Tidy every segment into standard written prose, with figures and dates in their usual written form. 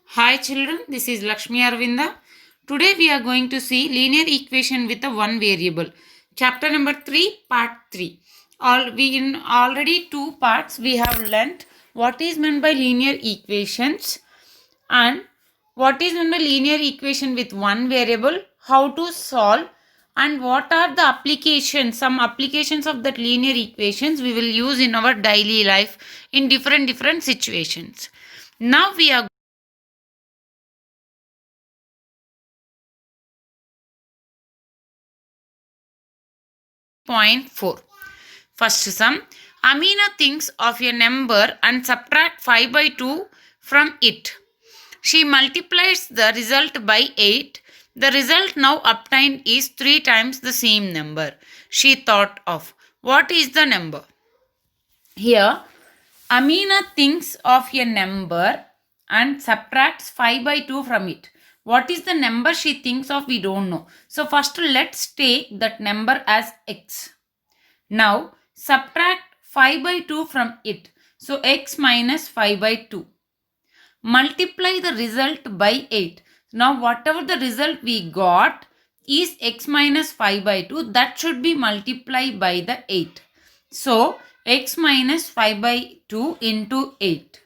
Hi children, this is Lakshmi Arvinda. Today we are going to see linear equation with a one variable. Chapter number 3, part 3. In already two parts we have learnt what is meant by linear equations and what is meant by linear equation with one variable, how to solve, and what are the applications, some applications of that linear equations we will use in our daily life in different situations. Now we are point 4. First sum. Amina thinks of a number and subtract 5 by 2 from it. She multiplies the result by 8. The result now obtained is 3 times the same number she thought of. What is the number? Here, Amina thinks of a number and subtracts 5 by 2 from it. What is the number she thinks of? We don't know. So first let's take that number as x. Now subtract 5 by 2 from it. So x minus 5 by 2. Multiply the result by 8. Now whatever the result we got is x minus 5 by 2. That should be multiplied by the 8. So x minus 5 by 2 into 8.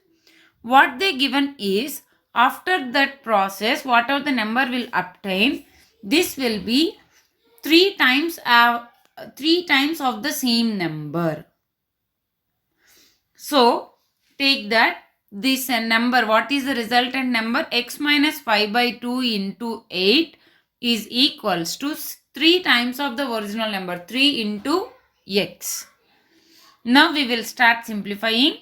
What they given is, after that process, whatever the number will obtain, this will be 3 times of the same number. So take that this number, what is the resultant number? X minus 5 by 2 into 8 is equals to 3 times of the original number, 3 into x. Now we will start simplifying.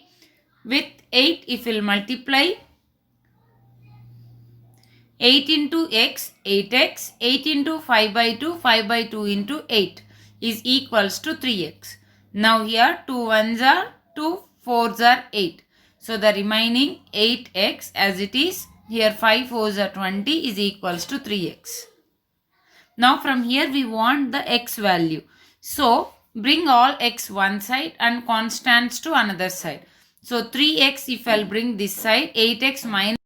With 8, if we will multiply 8 into x, 8x, 8 into 5 by 2, 5 by 2 into 8 is equals to 3x. Now here 2 1s are 2, 4s are 8. So the remaining 8x as it is, here 5 4s are 20 is equals to 3x. Now from here we want the x value. So bring all x one side and constants to another side. So 3x if I'll bring this side, 8x minus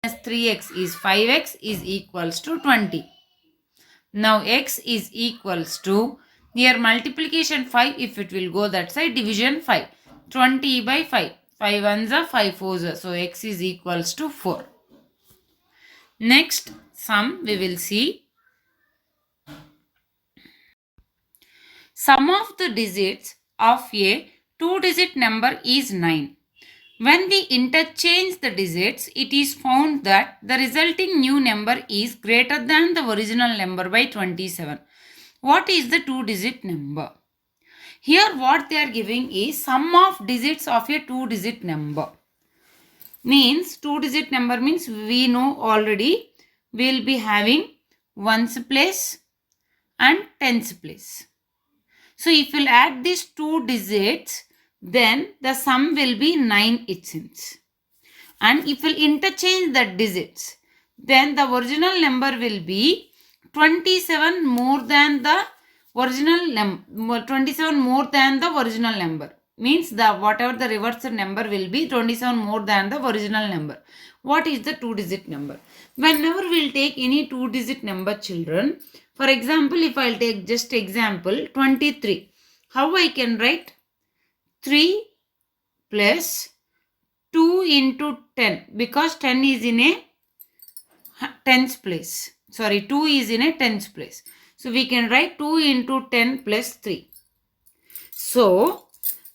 3x is 5x is equals to 20. Now x is equals to, here multiplication 5, if it will go that side, division 5. 20 by 5. 5 ones are 5 fours are. So x is equals to 4. Next sum we will see. Sum of the digits of a 2-digit number is 9. When we interchange the digits, it is found that the resulting new number is greater than the original number by 27. What is the 2-digit number? Here what they are giving is sum of digits of a 2-digit number. Means 2-digit number means we know already we will be having ones place and tens place. So if we will add these 2 digits, then the sum will be 9 it seems. And if we will interchange the digits, then the original number will be 27 more than the original number. 27 more than the original number. Means the whatever the reversed number will be 27 more than the original number. What is the 2-digit number? Whenever we will take any 2-digit number, children, for example, if I will take just example 23. How I can write? 3 plus 2 into 10, because 10 is in a tens place. Sorry, 2 is in a tens place. So we can write 2 into 10 plus 3. So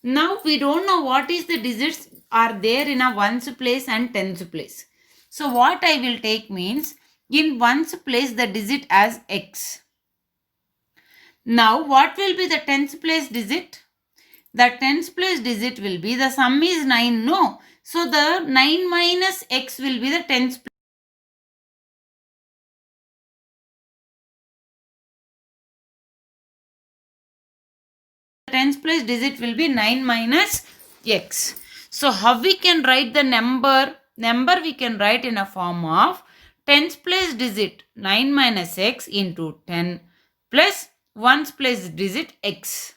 now we don't know what is the digits are there in a ones place and tens place. So what I will take means, in ones place the digit as x. Now what will be the tens place digit? The tens place digit will be, the sum is 9, no. So the 9 minus x will be the tens place. The tens place digit will be 9 minus x. So how we can write the number? Number we can write in a form of tens place digit 9 minus x into 10 plus ones place digit x.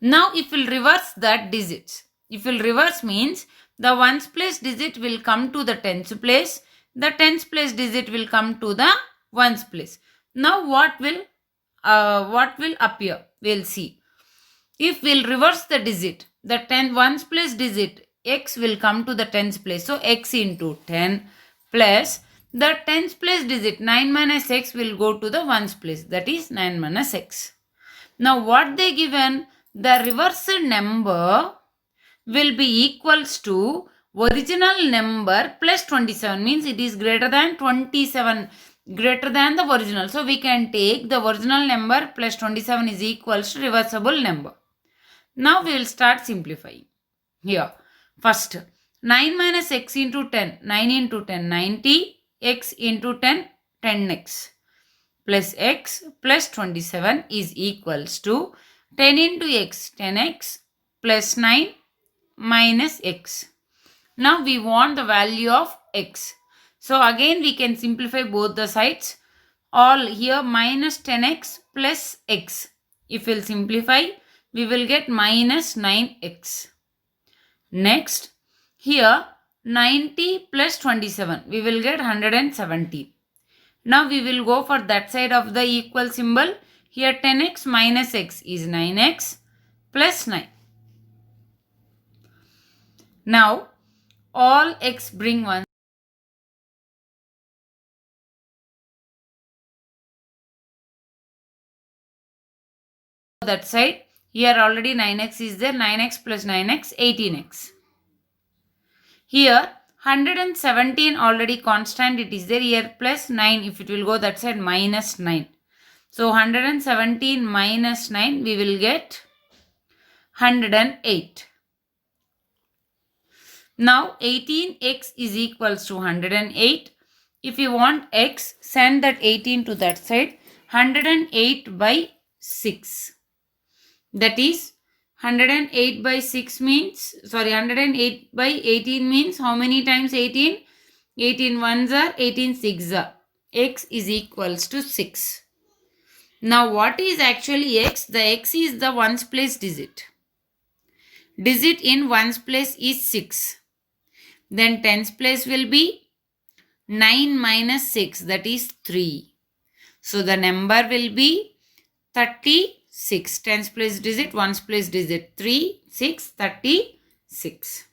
Now if we'll reverse that digits, if we'll reverse means the ones place digit will come to the tens place, the tens place digit will come to the ones place. Now what will appear? We'll see. If we'll reverse the digit, the ones place digit x will come to the tens place. So x into 10 plus the tens place digit 9 minus x will go to the ones place, that is 9 minus x. Now what they given? The reversed number will be equals to original number plus 27, means it is greater than 27, greater than the original. So we can take the original number plus 27 is equals to reversible number. Now we will start simplifying. Here first 9 minus x into 10, 9 into 10 90, x into 10 10x plus x plus 27 is equals to 10 into x 10x plus 9 minus x. Now we want the value of x. So again we can simplify both the sides. All here minus 10x plus x. If we'll simplify, we will get minus 9x. Next, here 90 plus 27, we will get 170. Now we will go for that side of the equal symbol. Here 10x minus x is 9x plus 9. Now all x bring one. That side, here already 9x is there, 9x plus 9x 18x. Here 117 already constant it is there, here plus 9, if it will go that side minus 9. So 117 minus 9 we will get 108. Now 18x is equals to 108. If you want x, send that 18 to that side. 108 by 6. That is 108 by 6 means, 108 by 18 means how many times 18? 18 ones are, 18 six are. X is equals to 6. Now what is actually x? The x is the ones place digit. Digit in ones place is 6. Then tens place will be 9 minus 6, that is 3. So the number will be 36. Tens place digit, ones place digit 3, 6, 36.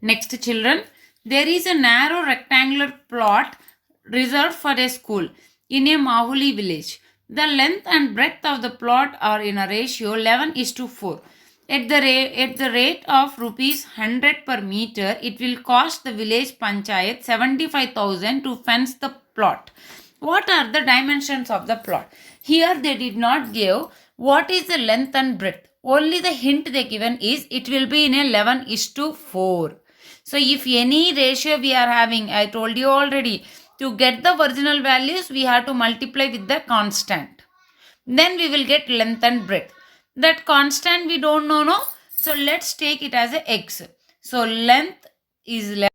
Next children, there is a narrow rectangular plot reserved for a school in a Mahuli village. The length and breadth of the plot are in a ratio 11:4. At the rate of rupees 100 per meter, it will cost the village panchayat 75,000 to fence the plot. What are the dimensions of the plot? Here they did not give what is the length and breadth. Only the hint they given is it will be in 11:4. So if any ratio we are having, I told you already, to get the original values we have to multiply with the constant. Then we will get length and breadth. That constant we don't know, no? So let's take it as a x. So length is 11.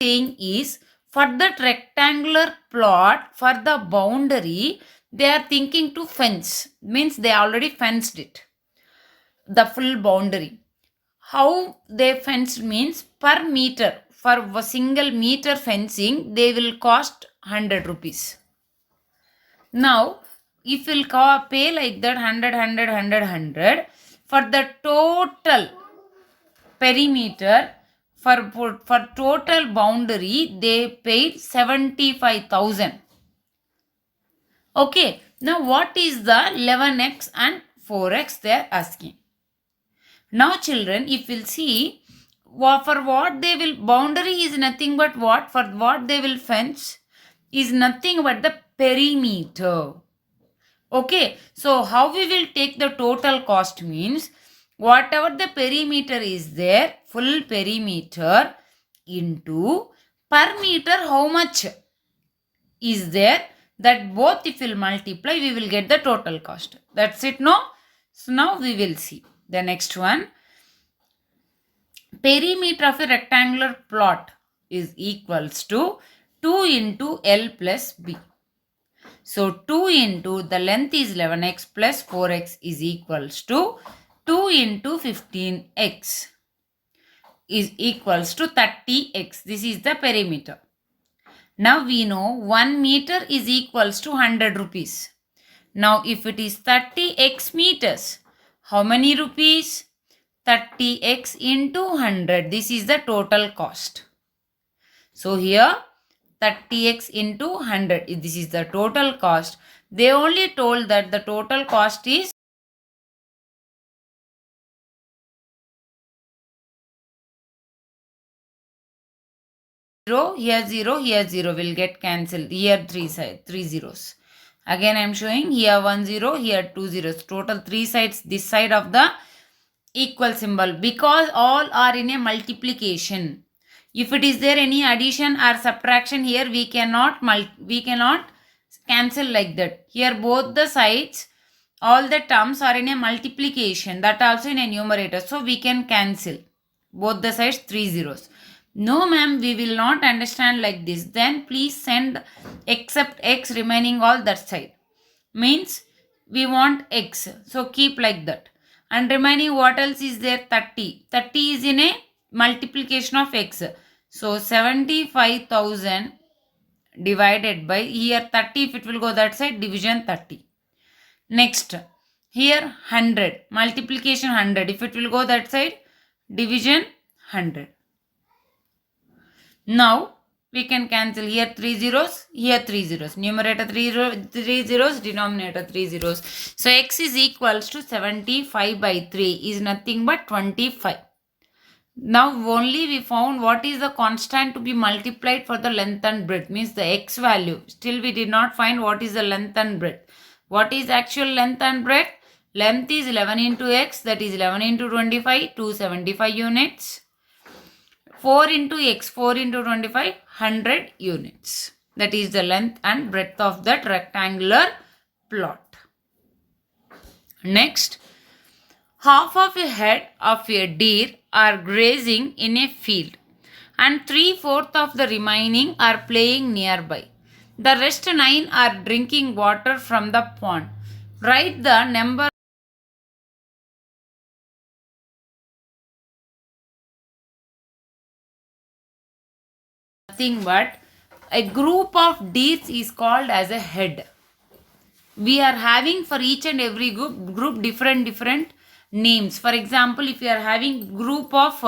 Saying is for that rectangular plot, for the boundary, they are thinking to fence. Means they already fenced it. The full boundary. How they fenced means per meter. For a single meter fencing, they will cost 100 rupees. Now, if we'll pay like that 100, 100, 100, 100, for the total perimeter, for total boundary, they paid 75,000. Okay, now what is the 11x and 4x they are asking. Now children, if we'll see, for what they will, boundary is nothing but what? For what they will fence is nothing but the perimeter. Okay, so how we will take the total cost means, whatever the perimeter is there, full perimeter into per meter how much is there, that both if we'll multiply, we will get the total cost. That's it, no? So now we will see the next one. Perimeter of a rectangular plot is equals to 2 into L plus B. So 2 into the length is 11x plus 4x is equals to 2 into 15x is equals to 30x. This is the perimeter. Now we know 1 meter is equals to 100 rupees. Now if it is 30x meters, how many rupees? 30x into 100. This is the total cost. So here 30x into 100. This is the total cost. They only told that the total cost is 0, here 0, here 0 will get cancelled. Here 3 zeros. Again I am showing here 1 0, here 2 zeros. Total 3 sides this side of the equal symbol, because all are in a multiplication. If it is there any addition or subtraction, here we cannot cancel like that. Here both the sides, all the terms are in a multiplication, that also in a numerator, so we can cancel both the sides 3 zeros. No ma'am, we will not understand like this. Then please send except x remaining all that side. Means we want x, so keep like that. And remaining what else is there? 30. 30 is in a multiplication of x. So 75,000 divided by, here 30, if it will go that side, division 30. Next, here 100, multiplication 100. If it will go that side, division 100. Now, we can cancel here 3 zeros, here 3 zeros. Numerator 3 zeros, denominator 3 zeros. So, x is equals to 75 by 3 is nothing but 25. Now, only we found what is the constant to be multiplied for the length and breadth. Means the x value. Still, we did not find what is the length and breadth. What is actual length and breadth? Length is 11 into x, that is 11 into 25, 275 units. 4 into x, 4 into 25, 100 units. That is the length and breadth of that rectangular plot. Next, half of a head of a deer are grazing in a field and 3/4 of the remaining are playing nearby. The rest 9 are drinking water from the pond. Write the number. Nothing but a group of deers is called as a head. We are having for each and every group different names. For example, if you are having group of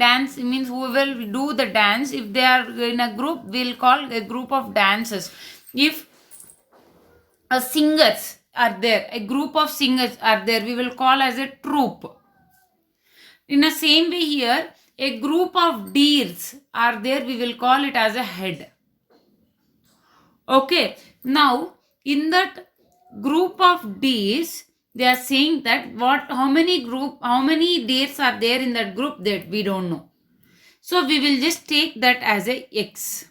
dance, means who will do the dance. If they are in a group, we'll call a group of dancers. If singers are there, a group of singers are there, we will call as a troop. In the same way here, a group of deers are there, we will call it as a head. Okay, now in that group of deers, they are saying that how many deers are there in that group, that we don't know. So we will just take that as a x.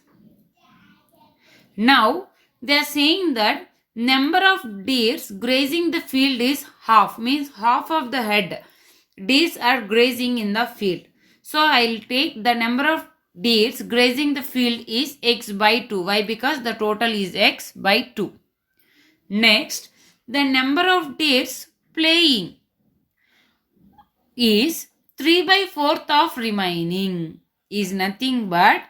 Now they are saying that number of deers grazing the field is half, means half of the head deers are grazing in the field. So I'll take the number of deers grazing the field is x by 2. Why? Because the total is x by 2. Next, the number of deers playing is 3 by 4th of remaining is nothing but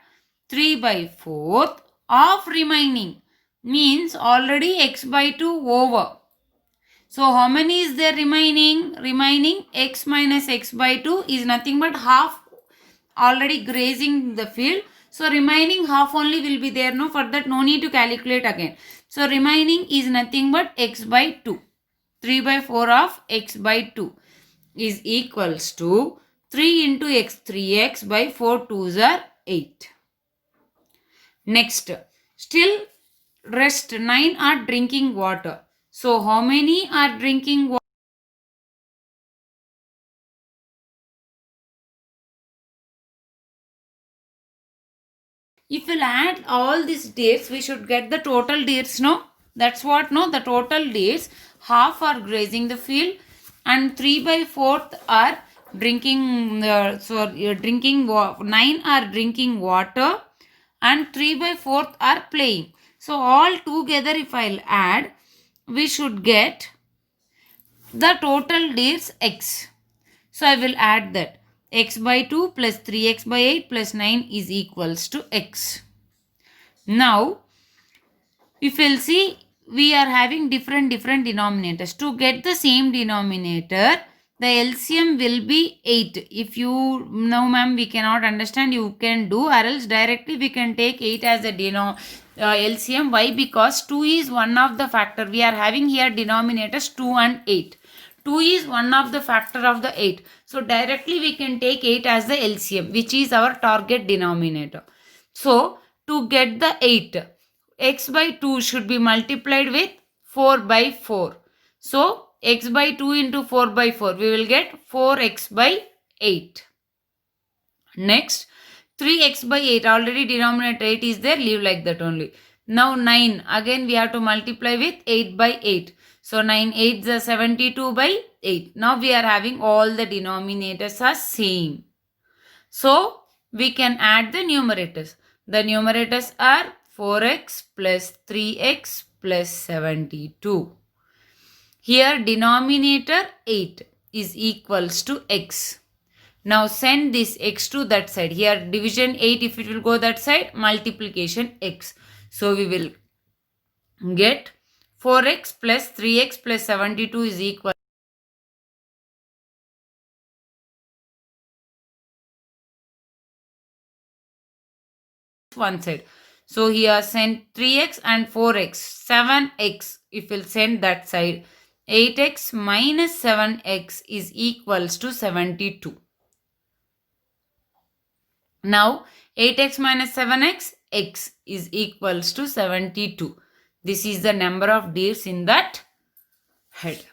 3 by 4th of remaining, means already x by 2 over. So how many is there remaining? Remaining x minus x by 2 is nothing but half already grazing the field. So remaining half only will be there. No, for that no need to calculate again. So remaining is nothing but x by 2. 3 by 4 of x by 2 is equals to 3 into x, 3x by 4 2s are 8. Next, still rest 9 are drinking water. So how many are drinking water? If we'll add all these dates, we should get the total dates, no? That's what, no? The total dates, half are grazing the field and 3 by 4th are drinking, 9 are drinking water and 3 by 4th are playing. So all together if I'll add, we should get the total days x. So I will add that x by 2 plus 3x by 8 plus 9 is equals to x. Now if you'll see, we are having different denominators. To get the same denominator, the LCM will be 8. If you know, ma'am, we cannot understand, you can do, or else directly we can take 8 as a LCM. Why? Because 2 is one of the factor. We are having here denominators 2 and 8. 2 is one of the factor of the 8. So directly we can take 8 as the LCM, which is our target denominator. So to get the 8, x by 2 should be multiplied with 4 by 4. So x by 2 into 4 by 4, we will get 4x by 8. Next, 3x by 8, already denominator 8 is there, leave like that only. Now 9, again we have to multiply with 8 by 8. So 9 8 is 72 by 8. Now we are having all the denominators are same. So we can add the numerators. The numerators are 4x plus 3x plus 72. Here denominator 8 is equals to x. Now send this x to that side. Here division 8, if it will go that side, multiplication x. So we will get 4x plus 3x plus 72 is equal to one side. So here send 3x and 4x, 7x. If we'll send that side, 8x minus 7x is equals to 72. Now 8x minus 7x, x is equals to 72. This is the number of days in that head.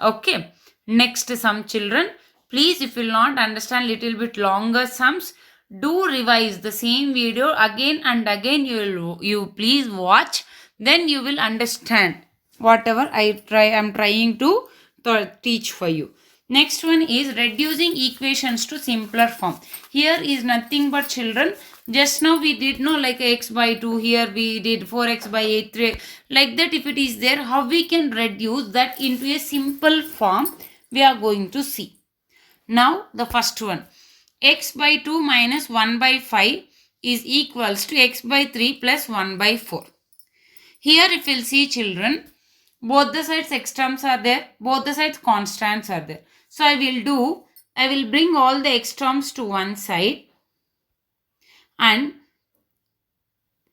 Okay. Next sum, children. Please, if you will not understand little bit longer sums, do revise the same video again and again. You please watch, then you will understand whatever I'm trying to teach for you. Next one is reducing equations to simpler form. Here is nothing but, children, just now we did know like x by 2, here we did 4x by 8, 3, like that. If it is there, how we can reduce that into a simple form, we are going to see. Now the first one, x by 2 minus 1 by 5 is equals to x by 3 plus 1 by 4. Here if you will see, children, both the sides x terms are there, both the sides constants are there. So I will bring all the x terms to one side and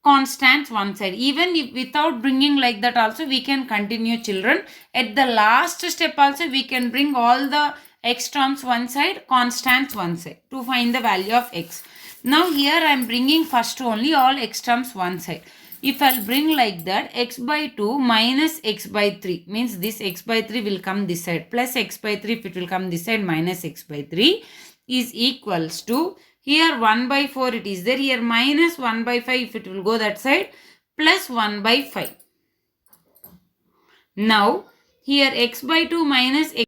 constants one side. Even if without bringing like that also we can continue, children. At the last step also we can bring all the x terms one side, constants one side to find the value of x. Now here I am bringing first only all x terms one side. If I'll bring like that, x by 2 minus x by 3 means this x by 3 will come this side, plus x by 3 if it will come this side, minus x by 3 is equals to, here 1 by 4 it is there, here minus 1 by 5 if it will go that side, plus 1 by 5. Now here x by 2 minus x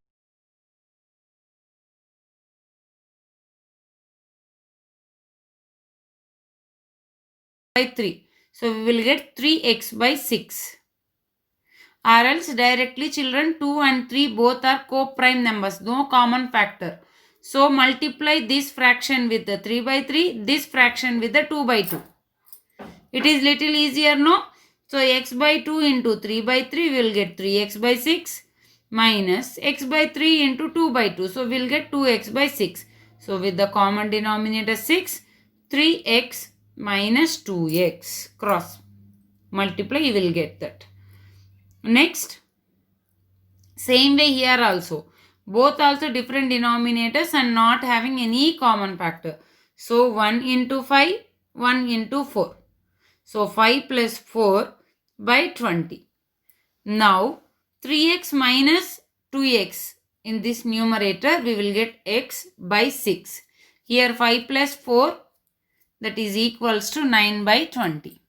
by 3. So we will get 3x by 6. Or else directly, children, 2 and 3 both are co-prime numbers, no common factor. So multiply this fraction with the 3 by 3, this fraction with the 2 by 2. It is little easier, no? So x by 2 into 3 by 3, we will get 3x by 6 minus x by 3 into 2 by 2. So we will get 2x by 6. So with the common denominator 6, 3x minus 2x cross multiply, you will get that. Next, same way here also, both also different denominators and not having any common factor. So 1 into 5, 1 into 4. So 5 plus 4 by 20. Now 3x minus 2x, in this numerator we will get x by 6. Here 5 plus 4, that is equals to 9 by 20.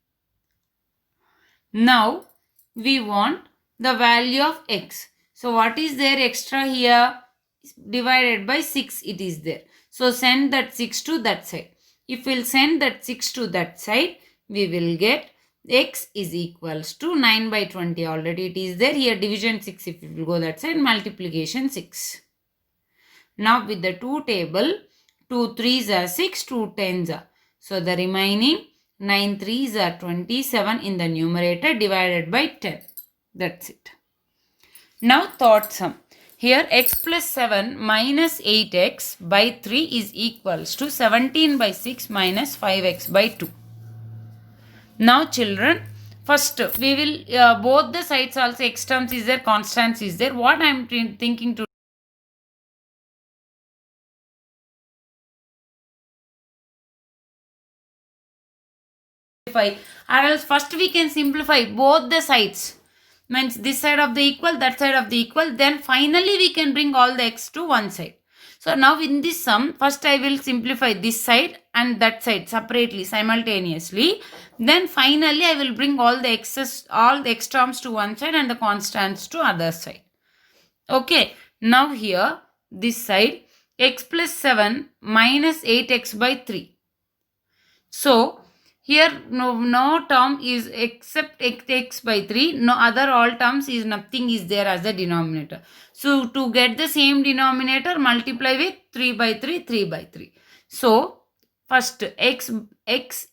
Now we want the value of x. So what is there extra here? Divided by 6 it is there. So send that 6 to that side. If we'll send that 6 to that side, we will get x is equals to 9 by 20. Already it is there. Here division 6, if it will go that side, multiplication 6. Now with the 2 table, 2 3s are 6, 2 10s are. So the remaining 9 3s are 27 in the numerator divided by 10. That's it. Now third sum. Here x plus 7 minus 8x by 3 is equals to 17 by 6 minus 5x by 2. Now children, first we will both the sides also x terms is there, constants is there. What I am thinking to simplify, or else first we can simplify both the sides. Means this side of the equal, that side of the equal, then finally we can bring all the x to one side. So now in this sum, first I will simplify this side and that side separately, simultaneously. Then finally I will bring all the x terms to one side and the constants to other side. Okay, now here this side x plus 7 minus 8x by 3. So here no term is except x by 3. No other all terms is nothing is there as the denominator. So to get the same denominator, multiply with 3 by 3, 3 by 3. So first x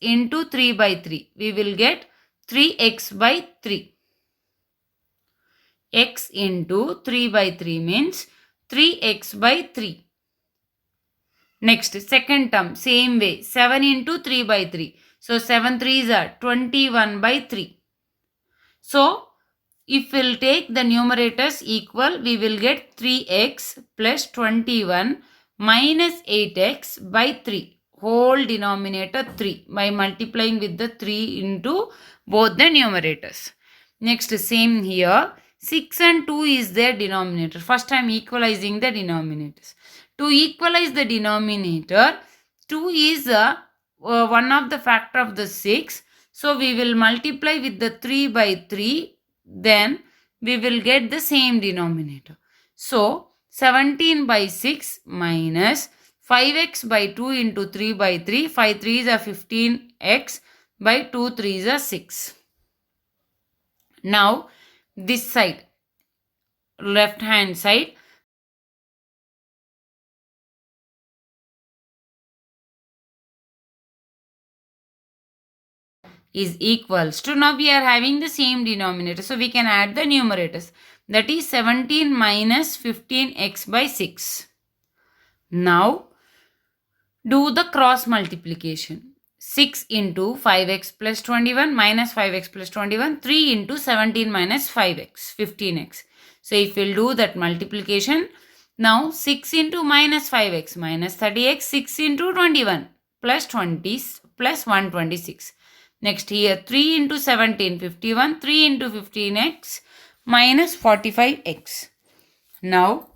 into 3 by 3. We will get 3x by 3. X into 3 by 3 means 3x by 3. Next, second term, same way, 7 into 3 by 3. So 7 3s are 21 by 3. So if we'll take the numerators equal, we will get 3x plus 21 minus 8x by 3. Whole denominator 3 by multiplying with the 3 into both the numerators. Next, same here. 6 and 2 is their denominator. First I am equalizing the denominators. To equalize the denominator, 2 is one of the factor of the 6. So we will multiply with the 3 by 3. Then we will get the same denominator. So 17 by 6 minus 5x by 2 into 3 by 3. 5 3s are 15x by 2 3s are 6. Now this side, left hand side, is equals to, now we are having the same denominator, so we can add the numerators, that is 17 minus 15x by 6. Now do the cross multiplication. 6 into 5x plus 21 minus 5x plus 21, 3 into 17 minus 5x, 15x. So if we'll do that multiplication, now 6 into minus 5x minus 30x, 6 into 21 plus 20 plus 126. Next here 3 into 17, 51, 3 into 15x minus 45x. Now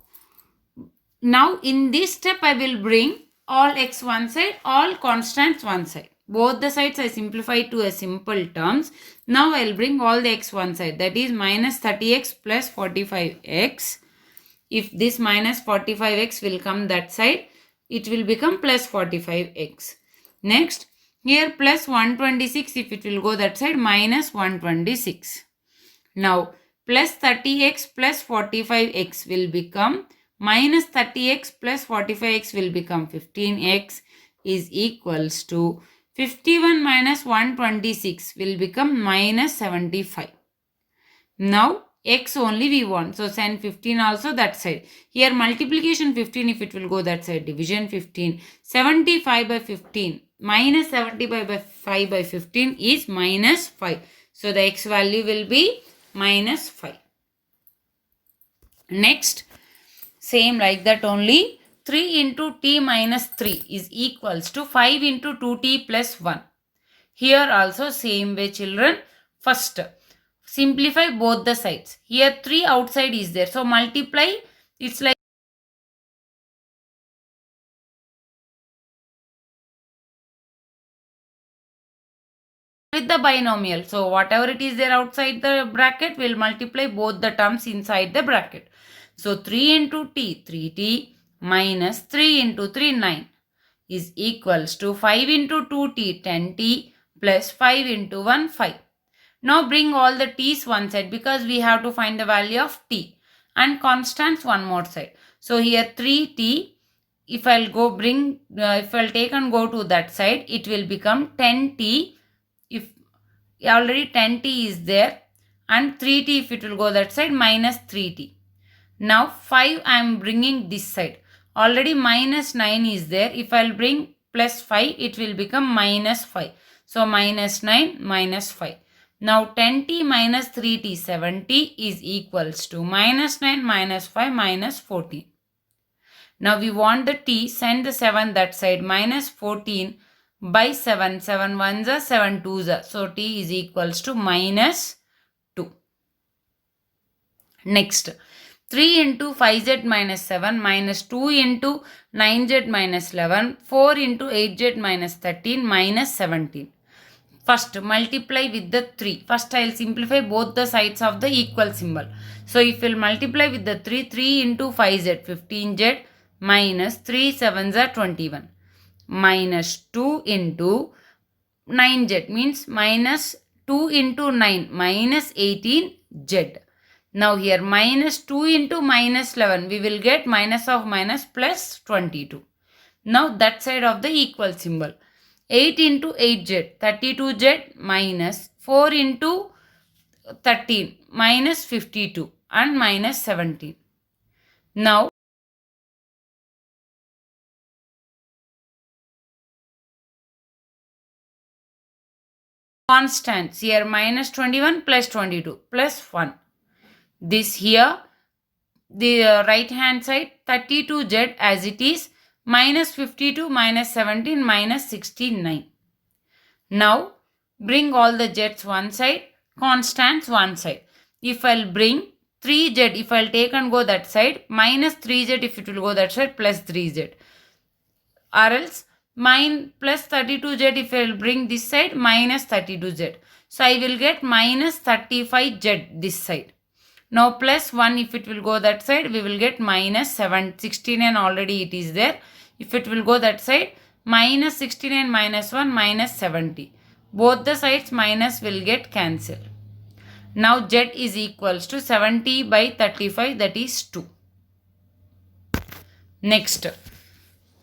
in this step I will bring all x one side, all constants one side. Both the sides I simplify to a simple terms. Now I will bring all the x one side, that is minus 30x plus 45x. If this minus 45x will come that side, it will become plus 45x. Next, here plus 126, if it will go that side, minus 126. Now plus 30x plus 45x will become minus 30x plus 45x will become 15x is equals to 51 minus 126 will become minus 75. Now x only we want, so send 15 also that side. Here multiplication 15, if it will go that side, division 15. 75 by 15 minus 75 by 15 is minus 5. So the x value will be minus 5. Next, same like that only, 3 into t minus 3 is equals to 5 into 2t plus 1. Here also same way children. First, simplify both the sides. Here 3 outside is there. So multiply, it's like with the binomial. So whatever it is there outside the bracket, will multiply both the terms inside the bracket. So 3 into t, 3t minus 3 into 3, 9 is equals to 5 into 2t, 10t plus 5 into 1, 5. Now bring all the t's one side because we have to find the value of t and constants one more side. So here 3t, if I'll go bring, if I'll take and go to that side, it will become 10t. If already 10t is there and 3t if it will go that side, minus 3t. Now 5 I am bringing this side. Already minus 9 is there. If I'll bring plus 5, it will become minus 5. So minus 9 minus 5. Now 10t minus 3t, 7t is equals to minus 9 minus 5 minus 14. Now we want the t, send the 7 that side, minus 14 by 7, 7 ones are 7 twos are. So t is equals to minus 2. Next, 3 into 5z minus 7 minus 2 into 9z minus 11, 4 into 8z minus 13 minus 17. First, multiply with the 3. First, I will simplify both the sides of the equal symbol. So, if we will multiply with the 3, 3 into 5z, 15z minus 3 7s are 21 minus 2 into 9z means minus 2 into 9 minus 18z. Now here minus 2 into minus 11, we will get minus of minus plus 22. Now that side of the equal symbol. 8 into 8z, 32z minus 4 into 13 minus 52 and minus 17. Now constants here minus 21 plus 22 plus 1. This here the right hand side 32z as it is, minus 52 minus 17 minus 69. Now bring all the z's one side, constants one side. If I'll bring 3z, if I'll take and go that side, minus 3z if it will go that side, plus 3z. Or else plus 32z if I will bring this side, minus 32z. So I will get minus 35z this side. Now plus 1 if it will go that side, we will get minus 69 already it is there. If it will go that side, minus 69 minus 1 minus 70. Both the sides minus will get cancelled. Now z is equals to 70 by 35, that is 2. Next.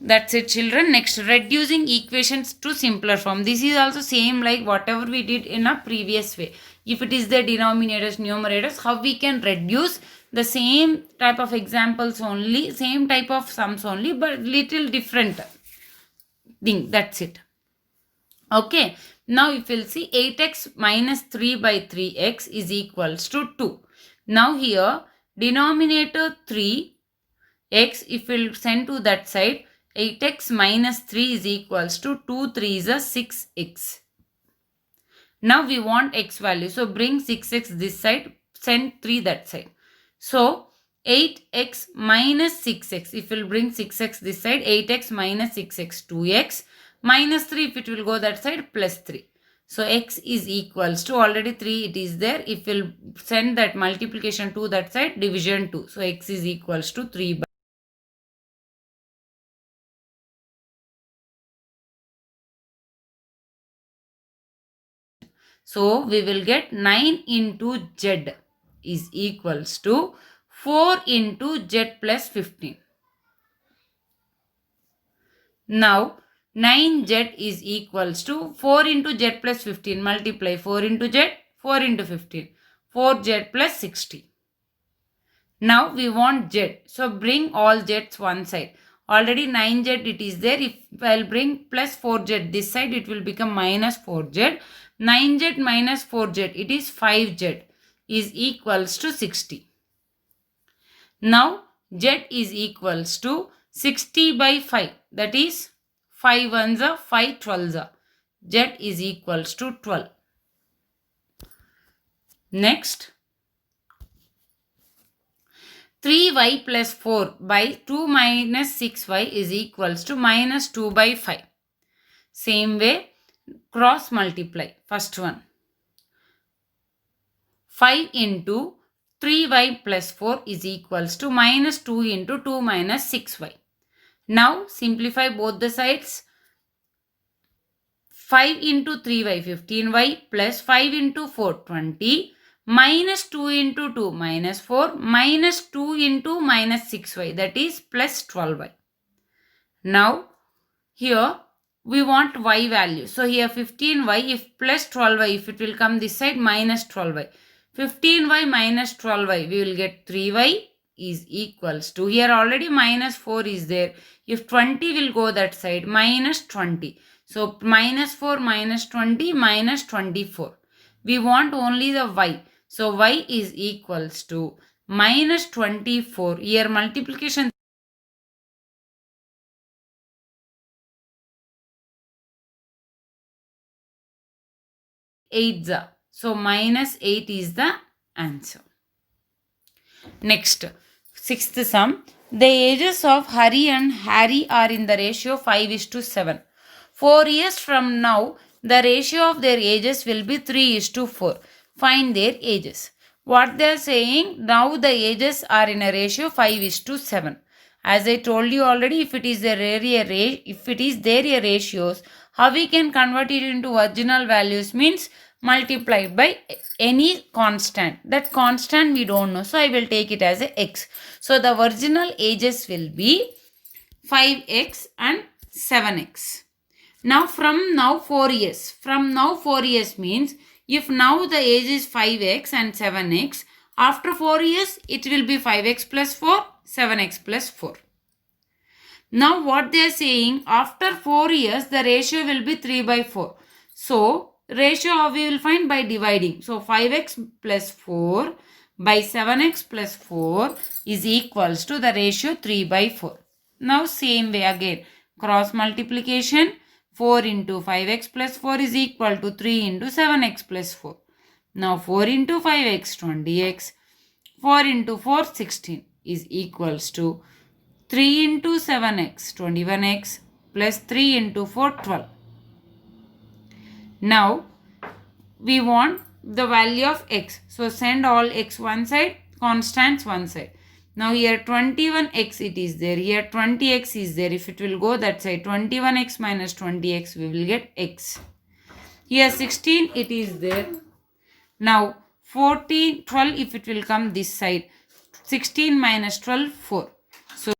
That's it children. Next, reducing equations to simpler form. This is also same like whatever we did in a previous way. If it is the denominators, numerators, how we can reduce the same type of examples only, same type of sums only, but little different thing. That's it. Okay. Now if we'll see 8x minus 3 by 3x is equals to 2. Now here denominator 3x, if we'll send to that side, 8x minus 3 is equals to 2 3s are 6x. Now we want x value. So bring 6x this side, send 3 that side. So 8x minus 6x. If we'll bring 6x this side, 8x minus 6x, 2x. Minus 3 if it will go that side, plus 3. So x is equals to, already 3 it is there. If we'll send that multiplication to that side, division 2. So x is equals to 3 by. So we will get 9 into z is equals to 4 into z plus 15. Now 9z is equals to 4 into z plus 15. Multiply 4 into z, 4 into 15. 4z plus 60. Now we want z. So bring all z's one side. Already 9z it is there. If I'll bring plus 4z this side, it will become minus 4z. 9z minus 4z, it is 5z is equals to 60. Now z is equals to 60 by 5. That is 5 ones are 5 12s are. Z is equals to 12. Next, 3y plus 4 by 2 minus 6y is equals to minus 2 by 5. Same way, cross multiply. First one. 5 into 3y plus 4 is equals to minus 2 into 2 minus 6y. Now simplify both the sides. 5 into 3y 15y plus 5 into 4 20 minus 2 into 2 minus 4 minus 2 into minus 6y, that is plus 12y. Now here we want y value. So here 15y, if plus 12y, if it will come this side, minus 12y. 15y minus 12y, we will get 3y is equals to, here already minus 4 is there. If 20 will go that side, minus 20. So minus 4 minus 20 minus 24. We want only the y. So y is equals to minus 24. Here multiplication 8. So minus 8 is the answer. Next, sixth sum. The ages of Hari and Harry are in the ratio 5:7. 4 years from now, the ratio of their ages will be 3:4. Find their ages. What they are saying, now the ages are in a ratio 5:7. As I told you already, if it is there a ratios, how we can convert it into original values means multiplied by any constant. That constant we don't know, so I will take it as a x. So the original ages will be 5x and 7x. Now from now 4 years. From now 4 years means if now the age is 5x and 7x, after 4 years it will be 5x plus 4, 7x plus 4. Now what they are saying, after 4 years the ratio will be 3/4. So ratio we will find by dividing. So 5x plus 4 by 7x plus 4 is equals to the ratio 3/4. Now same way again, cross multiplication. 4 into 5x plus 4 is equal to 3 into 7x plus 4. Now 4 into 5x 20x, 4 into 4 16 is equals to 3 into 7x 21x plus 3 into 4 12. Now we want the value of x. So send all x one side, constants one side. Now here 21x it is there, here 20x is there. If it will go that side, 21x minus 20x, we will get x. Here 16 it is there. Now 14, 12 if it will come this side, 16 minus 12, 4. So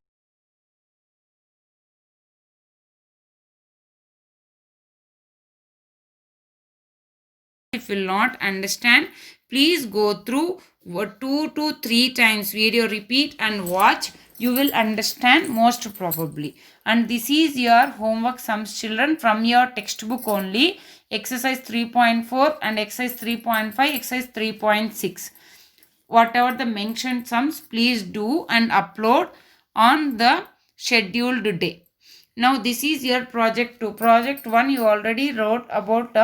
if you will not understand, please go through 2 to 3 times video, repeat and watch. You will understand most probably. And this is your homework sums, children, from your textbook only. Exercise 3.4 and exercise 3.5, exercise 3.6. Whatever the mentioned sums, please do and upload on the scheduled day. Now this is your project 2. Project 1 you already wrote about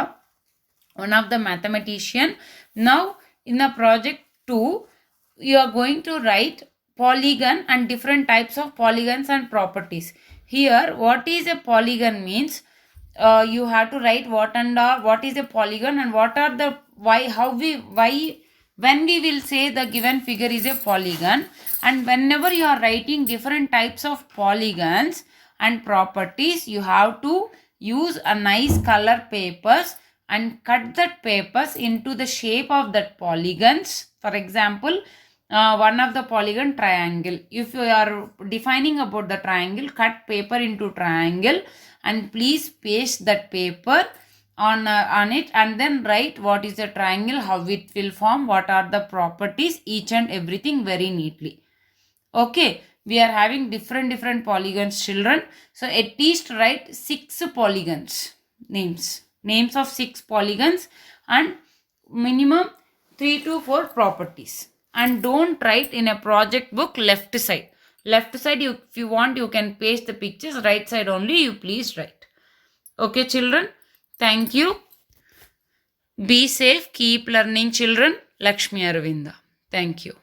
one of the mathematician. Now in the project 2 you are going to write polygon and different types of polygons and properties. Here what is a polygon means, you have to write what is a polygon and what are the when we will say the given figure is a polygon. And whenever you are writing different types of polygons and properties, you have to use a nice color papers and cut that papers into the shape of that polygons. For example, one of the polygon triangle. If you are defining about the triangle, cut paper into triangle and please paste that paper on it and then write what is the triangle, how it will form, what are the properties, each and everything very neatly. Okay, we are having different polygons, children. So at least write 6 polygons names of 6 polygons and minimum 3 to 4 properties. And don't write in a project book left side. Left side, if you want, you can paste the pictures. Right side only, you please write. Okay, children. Thank you. Be safe. Keep learning, children. Lakshmi Aravinda. Thank you.